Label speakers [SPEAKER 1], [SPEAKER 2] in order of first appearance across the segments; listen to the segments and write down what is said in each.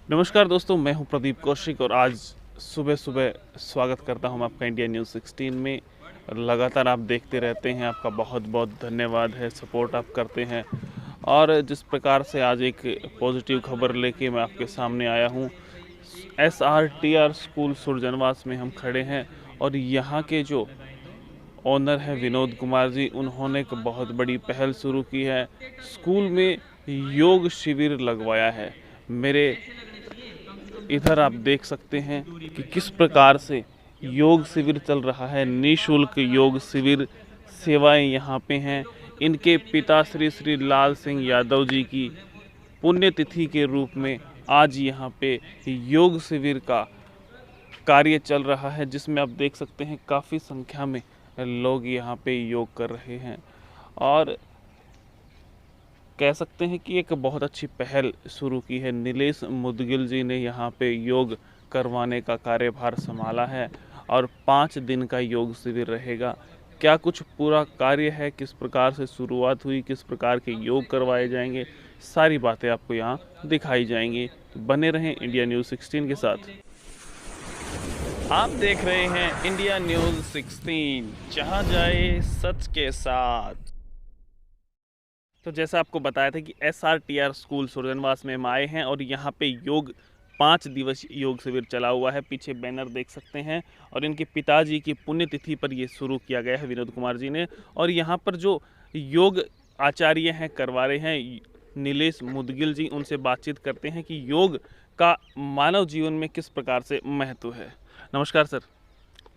[SPEAKER 1] नमस्कार दोस्तों, मैं हूं प्रदीप कौशिक और आज सुबह सुबह स्वागत करता हूं आपका इंडिया न्यूज़ 16 में। लगातार आप देखते रहते हैं, आपका बहुत बहुत धन्यवाद है, सपोर्ट आप करते हैं। और जिस प्रकार से आज एक पॉजिटिव खबर लेके मैं आपके सामने आया हूं, SRTR स्कूल सुरजनवास में हम खड़े हैं और यहाँ के जो ओनर हैं विनोद कुमार जी, उन्होंने एक बहुत बड़ी पहल शुरू की है। स्कूल में योग शिविर लगवाया है। मेरे इधर आप देख सकते हैं कि किस प्रकार से योग शिविर चल रहा है। निःशुल्क योग शिविर सेवाएं यहाँ पे हैं। इनके पिता श्री श्री लाल सिंह यादव जी की पुण्यतिथि के रूप में आज यहाँ पे योग शिविर का कार्य चल रहा है, जिसमें आप देख सकते हैं काफ़ी संख्या में लोग यहाँ पे योग कर रहे हैं। और कह सकते हैं कि एक बहुत अच्छी पहल शुरू की है। नीलेश मुदगिल जी ने यहाँ पे योग करवाने का कार्यभार संभाला है और 5 दिन का योग शिविर रहेगा। क्या कुछ पूरा कार्य है, किस प्रकार से शुरुआत हुई, किस प्रकार के योग करवाए जाएंगे, सारी बातें आपको यहाँ दिखाई जाएंगी। तो बने रहें इंडिया न्यूज़ 16 के साथ। आप देख रहे हैं इंडिया न्यूज़ 16, जहाँ जाए सच के साथ। तो जैसा आपको बताया था कि SRTR स्कूल सुरजनवास में हम आए हैं और यहाँ पे योग 5 दिवसीय योग शिविर चला हुआ है। पीछे बैनर देख सकते हैं और इनके पिताजी की पुण्यतिथि पर ये शुरू किया गया है विनोद कुमार जी ने। और यहाँ पर जो योग आचार्य हैं, करवा रहे हैं नीलेश मुदगिल जी, उनसे बातचीत करते हैं कि योग का मानव जीवन में किस प्रकार से महत्व है। नमस्कार सर।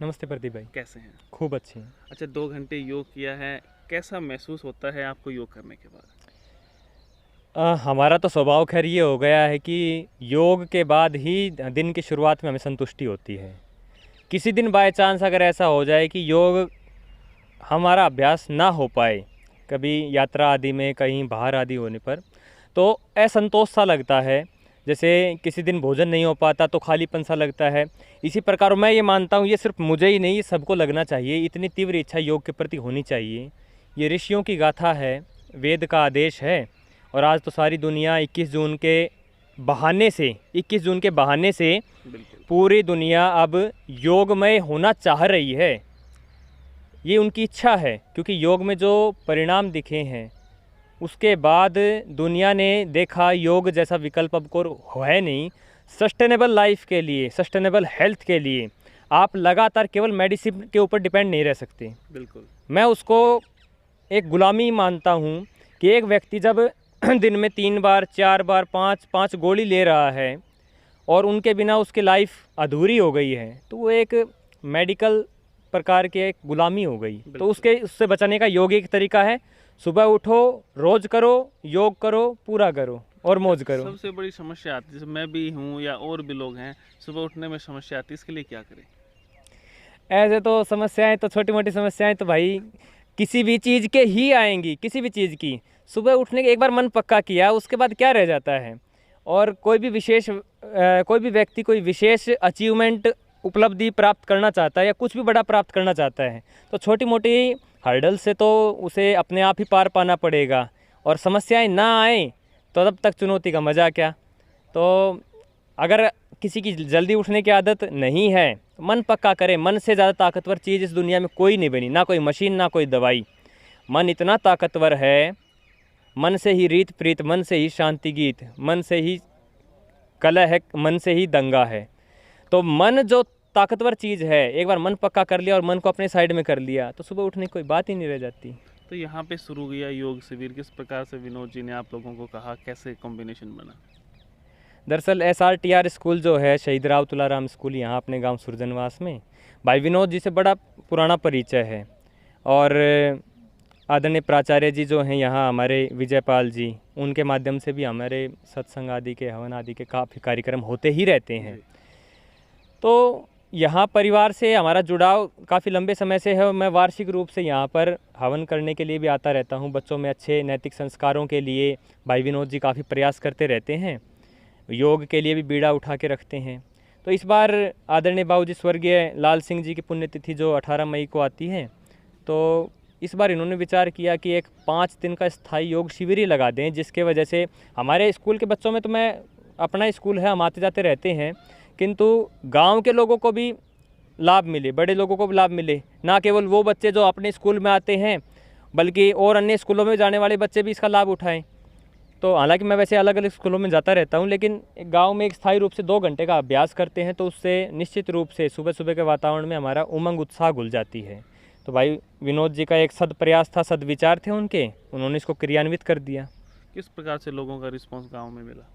[SPEAKER 2] नमस्ते प्रदीप भाई।
[SPEAKER 1] कैसे हैं?
[SPEAKER 2] खूब अच्छी हैं।
[SPEAKER 1] अच्छा, 2 घंटे योग किया है, कैसा महसूस होता है आपको योग करने के बाद?
[SPEAKER 2] हमारा तो स्वभाव खैर ये हो गया है कि योग के बाद ही दिन की शुरुआत में हमें संतुष्टि होती है। किसी दिन बाय चांस अगर ऐसा हो जाए कि योग हमारा अभ्यास ना हो पाए, कभी यात्रा आदि में कहीं बाहर आदि होने पर, तो असंतोष सा लगता है। जैसे किसी दिन भोजन नहीं हो पाता तो खालीपन सा लगता है। इसी प्रकार मैं ये मानता हूँ, ये सिर्फ मुझे ही नहीं, सबको लगना चाहिए। इतनी तीव्र इच्छा योग के प्रति होनी चाहिए। ये ऋषियों की गाथा है, वेद का आदेश है। और आज तो सारी दुनिया 21 जून के बहाने से पूरी दुनिया अब योगमय होना चाह रही है। ये उनकी इच्छा है, क्योंकि योग में जो परिणाम दिखे हैं उसके बाद दुनिया ने देखा योग जैसा विकल्प अब को है नहीं। सस्टेनेबल लाइफ के लिए, सस्टेनेबल हेल्थ के लिए आप लगातार केवल मेडिसिन के ऊपर डिपेंड नहीं रह सकते।
[SPEAKER 1] बिल्कुल।
[SPEAKER 2] मैं उसको एक गुलामी मानता हूँ कि एक व्यक्ति जब दिन में 3 बार 4 बार 5 गोली ले रहा है और उनके बिना उसकी लाइफ अधूरी हो गई है, तो वो एक मेडिकल प्रकार की एक गुलामी हो गई। तो उससे बचाने का योग एक तरीका है, सुबह उठो, रोज़ करो, योग करो, पूरा करो और मौज करो।
[SPEAKER 1] सबसे बड़ी समस्या आती है, जैसे मैं भी हूँ या और भी लोग हैं, सुबह उठने में समस्या आती है, इसके लिए क्या करें?
[SPEAKER 2] ऐसे तो समस्याएं, तो छोटी मोटी समस्याएं तो भाई किसी भी चीज़ के ही आएंगी, किसी भी चीज़ की। सुबह उठने के एक बार मन पक्का किया, उसके बाद क्या रह जाता है। और कोई भी व्यक्ति कोई विशेष अचीवमेंट, उपलब्धि प्राप्त करना चाहता है या कुछ भी बड़ा प्राप्त करना चाहता है, तो छोटी मोटी हर्डल से तो उसे अपने आप ही पार पाना पड़ेगा। और समस्याएं ना आए तो तब तक चुनौती का मज़ा क्या। तो अगर किसी की जल्दी उठने की आदत नहीं है, मन पक्का करे। मन से ज़्यादा ताकतवर चीज़ इस दुनिया में कोई नहीं बनी, ना कोई मशीन, ना कोई दवाई। मन इतना ताकतवर है, मन से ही रीत प्रीत, मन से ही शांति गीत, मन से ही कलह है, मन से ही दंगा है। तो मन जो ताकतवर चीज़ है, एक बार मन पक्का कर लिया और मन को अपने साइड में कर लिया, तो सुबह उठने की कोई बात ही नहीं रह जाती।
[SPEAKER 1] तो यहाँ पे शुरू किया योग शिविर, किस प्रकार से विनोद जी ने आप लोगों को कहा, कैसे कॉम्बिनेशन बना?
[SPEAKER 2] दरअसल SRTR स्कूल जो है, शहीद राव तुलाराम स्कूल, यहाँ अपने गांव सुरजनवास में भाई विनोद जी से बड़ा पुराना परिचय है। और आदरणीय प्राचार्य जी जो हैं यहाँ हमारे विजयपाल जी, उनके माध्यम से भी हमारे सत्संग आदि के, हवन आदि के काफ़ी कार्यक्रम होते ही रहते हैं। तो यहाँ परिवार से हमारा जुड़ाव काफ़ी लंबे समय से है। मैं वार्षिक रूप से यहाँ पर हवन करने के लिए भी आता रहता हूँ। बच्चों में अच्छे नैतिक संस्कारों के लिए भाई विनोद जी काफ़ी प्रयास करते रहते हैं। योग के लिए भी बीड़ा उठा के रखते हैं। तो इस बार आदरणीय बाबूजी स्वर्गीय लाल सिंह जी की पुण्यतिथि जो 18 मई को आती है, तो इस बार इन्होंने विचार किया कि एक 5 दिन का स्थायी योग शिविर ही लगा दें, जिसके वजह से हमारे स्कूल के बच्चों में तो मैं अपना स्कूल है, हम आते जाते रहते हैं, किंतु गांव के लोगों को भी लाभ मिले, बड़े लोगों को भी लाभ मिले, ना केवल वो बच्चे जो अपने स्कूल में आते हैं बल्कि और अन्य स्कूलों में जाने वाले बच्चे भी इसका लाभ उठाएं। तो हालांकि मैं वैसे अलग अलग स्कूलों में जाता रहता हूं, लेकिन गांव में एक स्थायी रूप से 2 घंटे का अभ्यास करते हैं, तो उससे निश्चित रूप से सुबह सुबह के वातावरण में हमारा उमंग उत्साह घुल जाती है। तो भाई विनोद जी का एक सदप्रयास था, सदविचार थे उनके, उन्होंने इसको क्रियान्वित कर दिया।
[SPEAKER 1] किस प्रकार से लोगों का रिस्पांस गांव में मिला?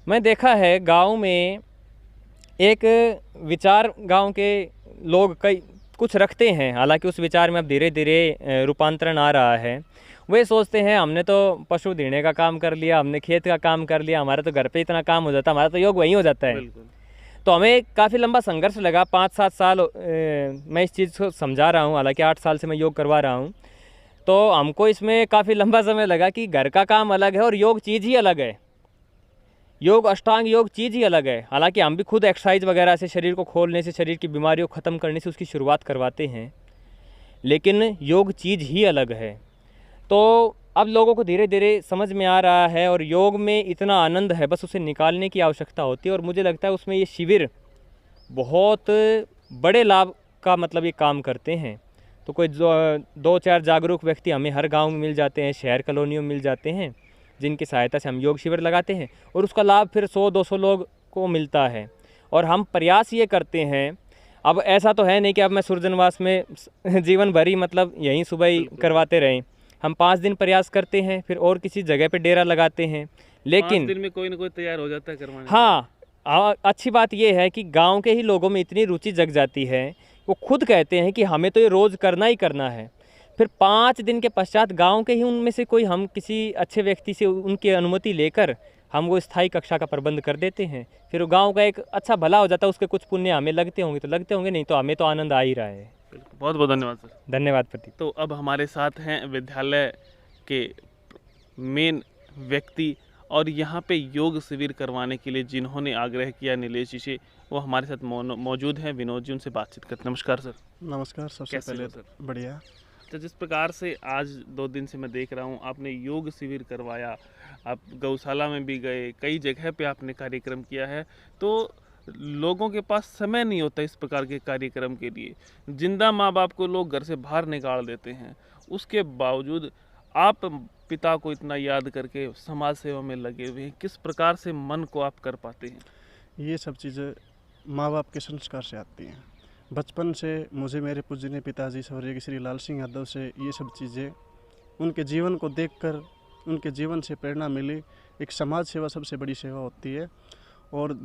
[SPEAKER 2] मैं देखा है गांव में एक विचार गांव के लोग कई कुछ रखते हैं, हालांकि उस विचार में अब धीरे धीरे रूपांतरण आ रहा है। वे सोचते हैं हमने तो पशु धीने का काम कर लिया, हमने खेत का काम कर लिया, हमारा तो घर पे इतना काम हो जाता, हमारा तो योग वहीं हो जाता है।
[SPEAKER 1] बिल्कुल।
[SPEAKER 2] तो हमें काफ़ी लंबा संघर्ष लगा, 5-7 साल मैं इस चीज़ को समझा रहा हूँ, हालांकि 8 साल से मैं योग करवा रहा हूँ। तो हमको इसमें काफ़ी लंबा समय लगा कि घर का काम अलग है और योग चीज़ ही अलग है, योग अष्टांग योग चीज़ ही अलग है। हालांकि हम भी खुद एक्सरसाइज वगैरह से, शरीर को खोलने से, शरीर की बीमारियों को ख़त्म करने से उसकी शुरुआत करवाते हैं, लेकिन योग चीज़ ही अलग है। तो अब लोगों को धीरे धीरे समझ में आ रहा है और योग में इतना आनंद है, बस उसे निकालने की आवश्यकता होती है। और मुझे लगता है उसमें ये शिविर बहुत बड़े लाभ का मतलब ये काम करते हैं। तो कोई 2-4 जागरूक व्यक्ति हमें हर गांव में मिल जाते हैं, शहर कॉलोनियों में मिल जाते हैं, जिनकी सहायता से हम योग शिविर लगाते हैं और उसका लाभ फिर 100-200 लोग को मिलता है। और हम प्रयास ये करते हैं, अब ऐसा तो है नहीं कि अब मैं सुरजनवास में जीवन भर ही मतलब यहीं सुबह ही करवाते रहें। हम 5 दिन प्रयास करते हैं, फिर और किसी जगह पे डेरा लगाते हैं,
[SPEAKER 1] 5
[SPEAKER 2] लेकिन
[SPEAKER 1] दिन में कोई ना कोई तैयार हो जाता है करवाने।
[SPEAKER 2] हाँ, अच्छी बात यह है कि गांव के ही लोगों में इतनी रुचि जग जाती है, वो खुद कहते हैं कि हमें तो ये रोज़ करना ही करना है। फिर 5 दिन के पश्चात गांव के ही उनमें से कोई, हम किसी अच्छे व्यक्ति से उनकी अनुमति लेकर हम वो स्थायी कक्षा का प्रबंध कर देते हैं। फिर वो गांव का एक अच्छा भला हो जाता है, उसके कुछ पुण्य हमें लगते होंगे तो लगते होंगे, नहीं तो हमें तो आनंद आ ही रहा है।
[SPEAKER 1] बिल्कुल, बहुत बहुत धन्यवाद सर।
[SPEAKER 2] धन्यवाद प्रदीप।
[SPEAKER 1] तो अब हमारे साथ हैं विद्यालय के मेन व्यक्ति और यहाँ पे योग शिविर करवाने के लिए जिन्होंने आग्रह किया, नीलेश जी से, वो हमारे साथ मौजूद हैं। विनोद जी, उनसे बातचीत करते हैं। नमस्कार सर।
[SPEAKER 3] नमस्कार। सबसे
[SPEAKER 1] कैसे हो
[SPEAKER 3] पहले
[SPEAKER 1] सर?
[SPEAKER 3] बढ़िया।
[SPEAKER 1] तो जिस प्रकार से आज 2 दिन से मैं देख रहा हूँ आपने योग शिविर करवाया, आप गौशाला में भी गए, कई जगह पे आपने कार्यक्रम किया है, तो लोगों के पास समय नहीं होता इस प्रकार के कार्यक्रम के लिए। जिंदा माँ बाप को लोग घर से बाहर निकाल देते हैं, उसके बावजूद आप पिता को इतना याद करके समाज सेवा में लगे हुए हैं। किस प्रकार से मन को आप कर पाते हैं?
[SPEAKER 3] ये सब चीज़ें माँ बाप के संस्कार से आती हैं। बचपन से मुझे मेरे पूजनीय पिताजी स्वर्गीय श्री लाल सिंह यादव से ये सब चीज़ें, उनके जीवन को देखकर, उनके जीवन से प्रेरणा मिली। एक समाज सेवा सबसे बड़ी सेवा होती है और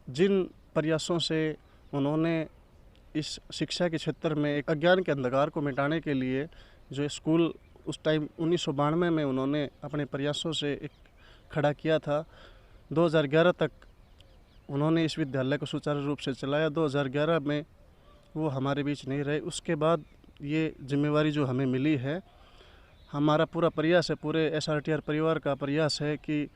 [SPEAKER 3] जिन प्रयासों से उन्होंने इस शिक्षा के क्षेत्र में एक अज्ञान के अंधकार को मिटाने के लिए जो स्कूल उस टाइम 1992 में उन्होंने अपने प्रयासों से एक खड़ा किया था, 2011 तक उन्होंने इस विद्यालय को सुचारू रूप से चलाया। 2011 में वो हमारे बीच नहीं रहे। उसके बाद ये जिम्मेवारी जो हमें मिली है, हमारा पूरा प्रयास है, पूरे SRTR परिवार का प्रयास है कि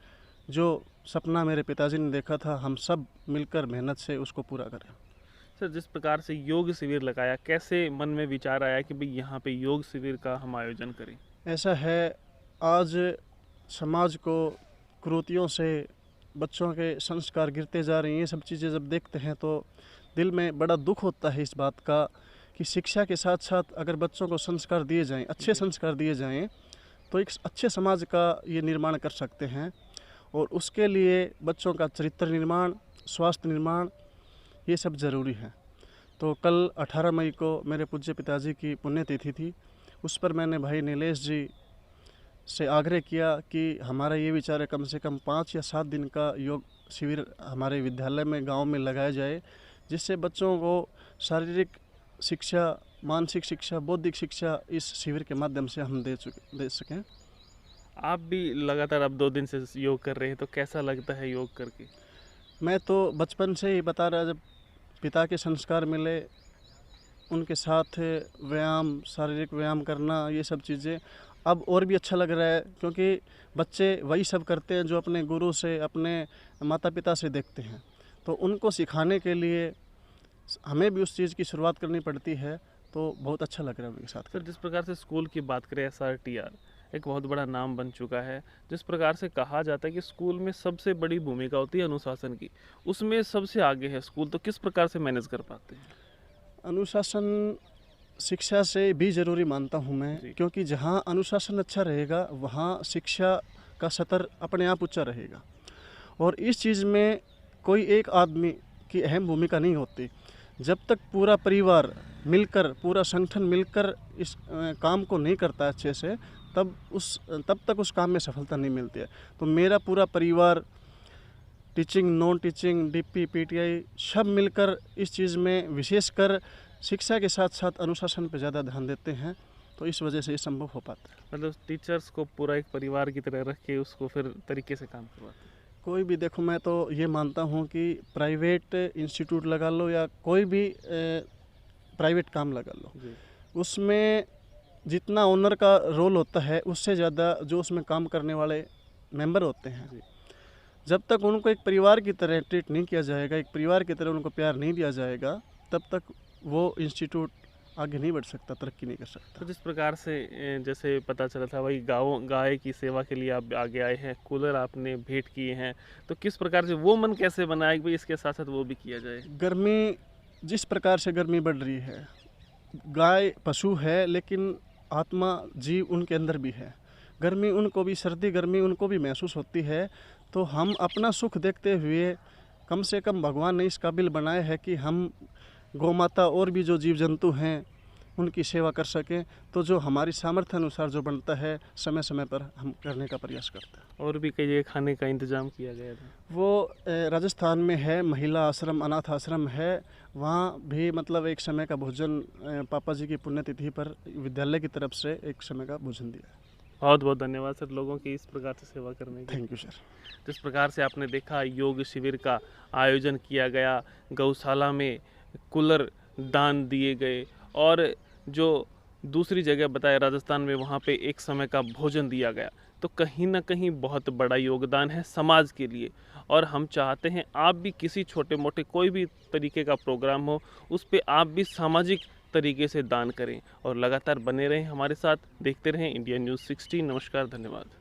[SPEAKER 3] जो सपना मेरे पिताजी ने देखा था, हम सब मिलकर मेहनत से उसको पूरा करें।
[SPEAKER 1] सर, जिस प्रकार से योग शिविर लगाया, कैसे मन में विचार आया कि भाई यहाँ पे योग शिविर का हम आयोजन करें?
[SPEAKER 3] ऐसा है, आज समाज को कुरीतियों से बच्चों के संस्कार गिरते जा रहे हैं। ये सब चीज़ें जब देखते हैं तो दिल में बड़ा दुख होता है इस बात का कि शिक्षा के साथ साथ अगर बच्चों को संस्कार दिए जाएं, अच्छे संस्कार दिए जाएं, तो एक अच्छे समाज का ये निर्माण कर सकते हैं। और उसके लिए बच्चों का चरित्र निर्माण, स्वास्थ्य निर्माण, ये सब ज़रूरी है। तो कल 18 मई को मेरे पूज्य पिताजी की पुण्यतिथि थी। उस पर मैंने भाई नीलेश जी से आग्रह किया कि हमारा ये विचार है कम से कम 5 या 7 दिन का योग शिविर हमारे विद्यालय में, गांव में लगाया जाए, जिससे बच्चों को शारीरिक शिक्षा, मानसिक शिक्षा, बौद्धिक शिक्षा इस शिविर के माध्यम से हम दे सकें।
[SPEAKER 1] आप भी लगातार अब 2 दिन से योग कर रहे हैं, तो कैसा लगता है योग करके?
[SPEAKER 3] मैं तो बचपन से ही बता रहा, जब पिता के संस्कार मिले, उनके साथ व्यायाम, शारीरिक व्यायाम करना, ये सब चीज़ें अब और भी अच्छा लग रहा है, क्योंकि बच्चे वही सब करते हैं जो अपने गुरु से, अपने माता पिता से देखते हैं। तो उनको सिखाने के लिए हमें भी उस चीज़ की शुरुआत करनी पड़ती है, तो बहुत अच्छा लग रहा है उनके साथ।
[SPEAKER 1] सर, जिस प्रकार से स्कूल की बात करें, SRTR एक बहुत बड़ा नाम बन चुका है। जिस प्रकार से कहा जाता है कि स्कूल में सबसे बड़ी भूमिका होती है अनुशासन की, उसमें सबसे आगे है स्कूल, तो किस प्रकार से मैनेज कर पाते हैं?
[SPEAKER 3] अनुशासन शिक्षा से भी ज़रूरी मानता हूँ
[SPEAKER 1] जी।
[SPEAKER 3] मैं, क्योंकि जहाँ अनुशासन अच्छा रहेगा वहाँ शिक्षा का स्तर अपने आप ऊंचा रहेगा। और इस चीज़ में कोई एक आदमी की अहम भूमिका नहीं होती। जब तक पूरा परिवार मिलकर, पूरा संगठन मिलकर इस काम को नहीं करता अच्छे से, तब तक उस काम में सफलता नहीं मिलती है। तो मेरा पूरा परिवार, teaching, non teaching, DP, PTI सब मिलकर इस चीज़ में विशेषकर शिक्षा के साथ साथ अनुशासन पर ज़्यादा ध्यान देते हैं, तो इस वजह से ये संभव हो पाता है।
[SPEAKER 1] मतलब टीचर्स को पूरा एक परिवार की तरह रख के उसको फिर तरीके से काम करवाते हैं।
[SPEAKER 3] कोई भी देखो, मैं तो ये मानता हूँ कि प्राइवेट इंस्टीट्यूट लगा लो या कोई भी प्राइवेट काम लगा लो,
[SPEAKER 1] जी।
[SPEAKER 3] उसमें जितना ओनर का रोल होता है उससे ज़्यादा जो उसमें काम करने वाले मेंबर होते हैं,
[SPEAKER 1] जी।
[SPEAKER 3] जब तक उनको एक परिवार की तरह ट्रीट नहीं किया जाएगा, एक परिवार की तरह उनको प्यार नहीं दिया जाएगा, तब तक वो इंस्टीट्यूट आगे नहीं बढ़ सकता, तरक्की नहीं कर सकता।
[SPEAKER 1] तो जिस प्रकार से जैसे पता चला था भाई गाय की सेवा के लिए आप आगे आए हैं, कूलर आपने भेंट किए हैं, तो किस प्रकार से वो मन कैसे बनाया कि भाई इसके साथ साथ वो भी किया जाए?
[SPEAKER 3] गर्मी, जिस प्रकार से गर्मी बढ़ रही है, गाय पशु है लेकिन आत्मा, जीव उनके अंदर भी है। गर्मी उनको भी, सर्दी गर्मी उनको भी महसूस होती है। तो हम अपना सुख देखते हुए, कम से कम भगवान ने इस काबिल बनाया है कि हम गौ माता और भी जो जीव जंतु हैं उनकी सेवा कर सकें। तो जो हमारी सामर्थ्य अनुसार जो बनता है, समय समय पर हम करने का प्रयास करते हैं।
[SPEAKER 1] और भी कई जगह खाने का इंतजाम किया गया था।
[SPEAKER 3] वो राजस्थान में है, महिला आश्रम, अनाथ आश्रम है, वहाँ भी मतलब एक समय का भोजन पापा जी की पुण्यतिथि पर विद्यालय की तरफ से एक समय का भोजन दिया।
[SPEAKER 1] बहुत बहुत धन्यवाद सर लोगों की इस प्रकार से सेवा करने की।
[SPEAKER 3] Thank you sir.
[SPEAKER 1] जिस प्रकार से आपने देखा योग शिविर का आयोजन किया गया, गौशाला में कूलर दान दिए गए, और जो दूसरी जगह बताया राजस्थान में, वहाँ पे एक समय का भोजन दिया गया, तो कहीं ना कहीं बहुत बड़ा योगदान है समाज के लिए। और हम चाहते हैं आप भी किसी छोटे मोटे कोई भी तरीके का प्रोग्राम हो, उस पे आप भी सामाजिक तरीके से दान करें और लगातार बने रहें हमारे साथ, देखते रहें इंडिया न्यूज़ 16। नमस्कार, धन्यवाद।